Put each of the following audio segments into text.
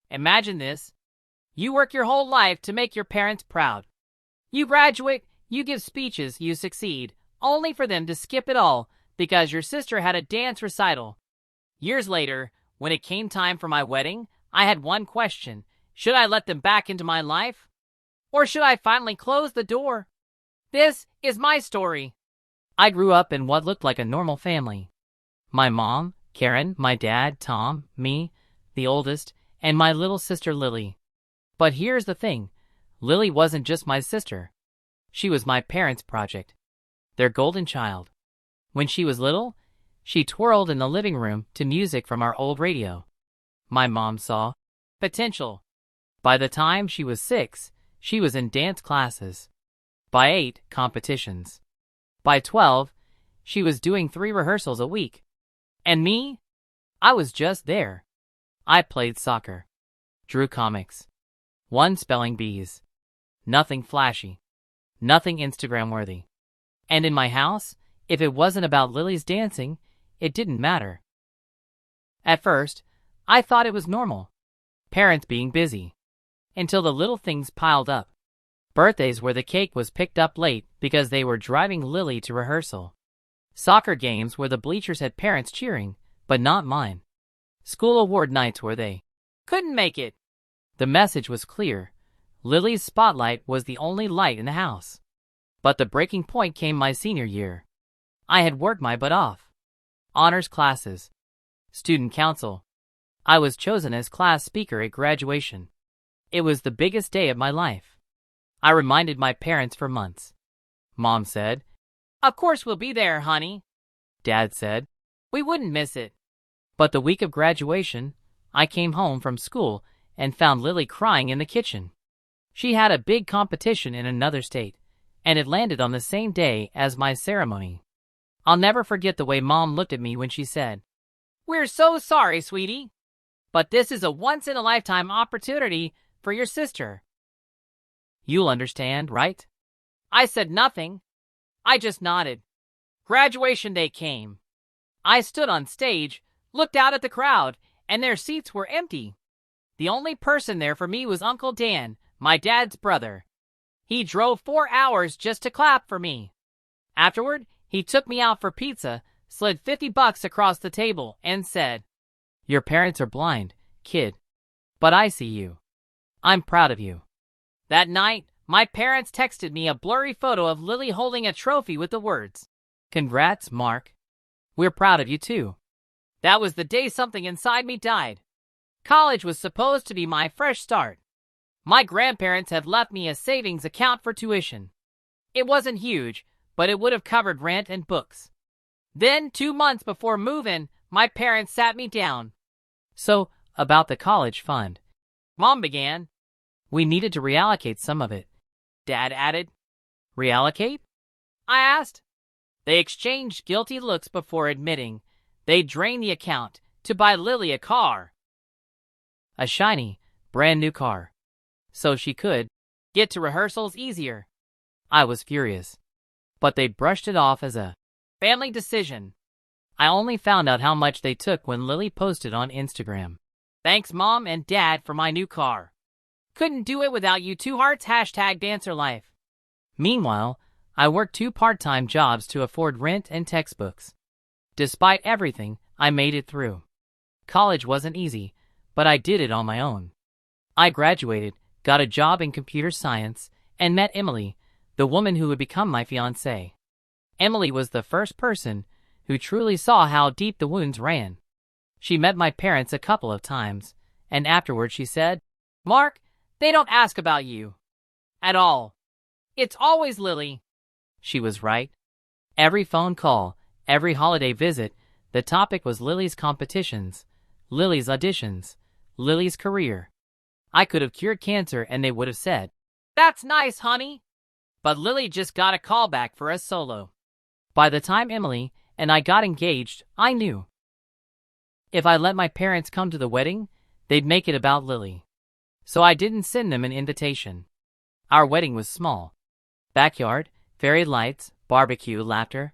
Imagine this. You work your whole life to make your parents proud. You graduate, you give speeches, you succeed, only for them to skip it all because your sister had a dance recital. Years later, when it came time for my wedding, I had one question. Should I let them back into my life? Or should I finally close the door? This is my story. I grew up in what looked like a normal family. My mom, Karen, my dad, Tom, me, the oldest, and my little sister Lily. But here's the thing. Lily wasn't just my sister. She was my parents' project, their golden child. When she was little, she twirled in the living room to music from our old radio. My mom saw potential. By the time she was 6, she was in dance classes. By 8, competitions. By 12, she was doing 3 rehearsals a week. And me? I was just there. I played soccer, drew comics, won spelling bees. Nothing flashy, nothing Instagram-worthy. And in my house, if it wasn't about Lily's dancing, it didn't matter. At first, I thought it was normal, parents being busy, until the little things piled up. Birthdays where the cake was picked up late because they were driving Lily to rehearsal. Soccer games where the bleachers had parents cheering, but not mine. School award nights where they couldn't make it. The message was clear. Lily's spotlight was the only light in the house. But the breaking point came my senior year. I had worked my butt off. Honors classes, student council. I was chosen as class speaker at graduation. It was the biggest day of my life. I reminded my parents for months. Mom said, "Of course we'll be there, honey." Dad said, "We wouldn't miss it." But the week of graduation, I came home from school and found Lily crying in the kitchen. She had a big competition in another state, and it landed on the same day as my ceremony. I'll never forget the way Mom looked at me when she said, "We're so sorry, sweetie, but this is a once-in-a-lifetime opportunity for your sister. You'll understand, right?" I said nothing. I just nodded. Graduation day came. I stood on stage, looked out at the crowd, and their seats were empty. The only person there for me was Uncle Dan, my dad's brother. He drove 4 hours just to clap for me. Afterward, he took me out for pizza, slid $50 across the table, and said, "Your parents are blind, kid. But I see you. I'm proud of you." That night, my parents texted me a blurry photo of Lily holding a trophy with the words, "Congrats, Mark. We're proud of you too." That was the day something inside me died. College was supposed to be my fresh start. My grandparents had left me a savings account for tuition. It wasn't huge, but it would have covered rent and books. Then, 2 months before move-in, my parents sat me down. "So, about the college fund," Mom began. "We needed to reallocate some of it," Dad added. "Reallocate?" I asked. They exchanged guilty looks before admitting they'd drained the account to buy Lily a car. A shiny, brand new car. So she could get to rehearsals easier. I was furious. But they brushed it off as a family decision. I only found out how much they took when Lily posted on Instagram, "Thanks Mom and Dad for my new car. Couldn't do it without you 2 hearts #dancerlife." Meanwhile, I worked 2 part-time jobs to afford rent and textbooks. Despite everything, I made it through. College wasn't easy, but I did it on my own. I graduated, got a job in computer science, and met Emily, the woman who would become my fiancée. Emily was the first person who truly saw how deep the wounds ran. She met my parents a couple of times, and afterward she said, "Mark, they don't ask about you. At all. It's always Lily." She was right. Every phone call, every holiday visit, the topic was Lily's competitions, Lily's auditions, Lily's career. I could have cured cancer and they would have said, "That's nice, honey." But Lily just got a call back for a solo. By the time Emily and I got engaged, I knew if I let my parents come to the wedding, they'd make it about Lily. So I didn't send them an invitation. Our wedding was small. Backyard, fairy lights, barbecue, laughter.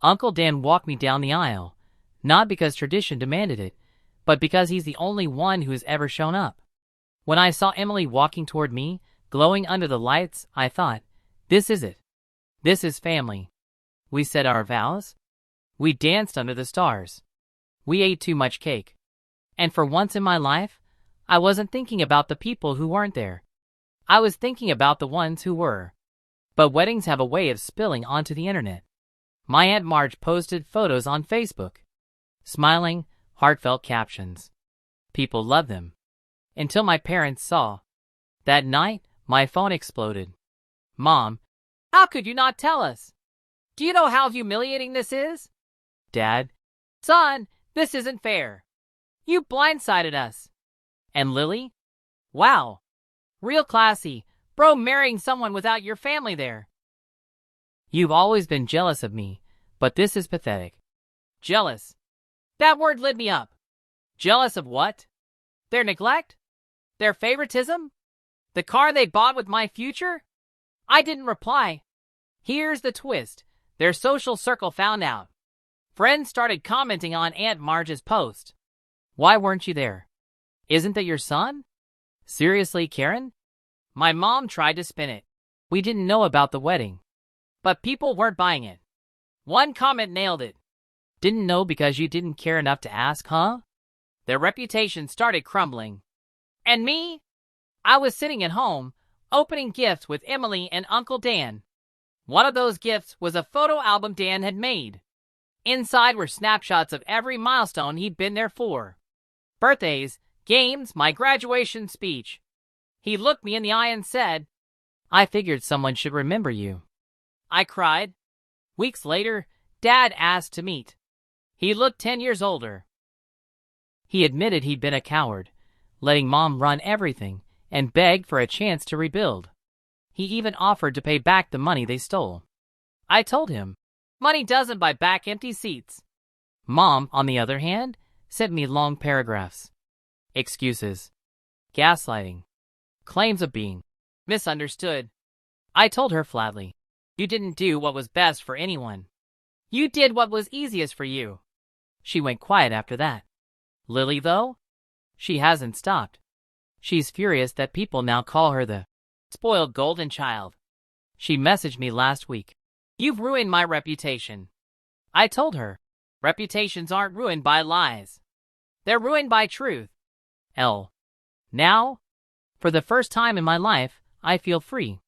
Uncle Dan walked me down the aisle, not because tradition demanded it, but because he's the only one who's ever shown up. When I saw Emily walking toward me, glowing under the lights, I thought, this is it. This is family. We said our vows. We danced under the stars. We ate too much cake. And for once in my life, I wasn't thinking about the people who weren't there. I was thinking about the ones who were. But weddings have a way of spilling onto the internet. My Aunt Marge posted photos on Facebook. Smiling, heartfelt captions. People love them. Until my parents saw. That night, my phone exploded. Mom, how could you not tell us? Do you know how humiliating this is? Dad, son, this isn't fair. You blindsided us. And Lily? Wow. Real classy. Bro marrying someone without your family there. You've always been jealous of me, but this is pathetic. Jealous. That word lit me up. Jealous of what? Their neglect? Their favoritism? The car they bought with my future? I didn't reply. Here's the twist. Their social circle found out. Friends started commenting on Aunt Marge's post. Why weren't you there? Isn't that your son? Seriously, Karen? My mom tried to spin it. We didn't know about the wedding. But people weren't buying it. One comment nailed it. Didn't know because you didn't care enough to ask, huh? Their reputation started crumbling. And me? I was sitting at home, opening gifts with Emily and Uncle Dan. One of those gifts was a photo album Dan had made. Inside were snapshots of every milestone he'd been there for. Birthdays, games, my graduation speech. He looked me in the eye and said, I figured someone should remember you. I cried. Weeks later, Dad asked to meet. He looked 10 years older. He admitted he'd been a coward, letting Mom run everything, and begged for a chance to rebuild. He even offered to pay back the money they stole. I told him, money doesn't buy back empty seats. Mom, on the other hand, sent me long paragraphs. Excuses. Gaslighting. Claims of being misunderstood. I told her flatly, you didn't do what was best for anyone. You did what was easiest for you. She went quiet after that. Lily, though? She hasn't stopped. She's furious that people now call her the spoiled golden child. She messaged me last week. You've ruined my reputation. I told her, reputations aren't ruined by lies. They're ruined by truth. Now, for the first time in my life, I feel free.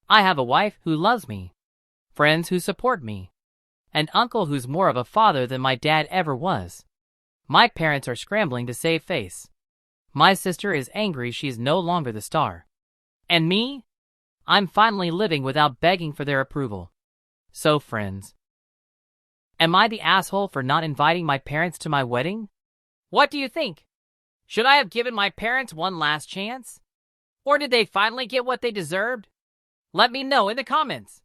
I have a wife who loves me, friends who support me, an uncle who's more of a father than my dad ever was. My parents are scrambling to save face. My sister is angry she's no longer the star. And me? I'm finally living without begging for their approval. So, friends, am I the asshole for not inviting my parents to my wedding? What do you think? Should I have given my parents one last chance? Or did they finally get what they deserved? Let me know in the comments.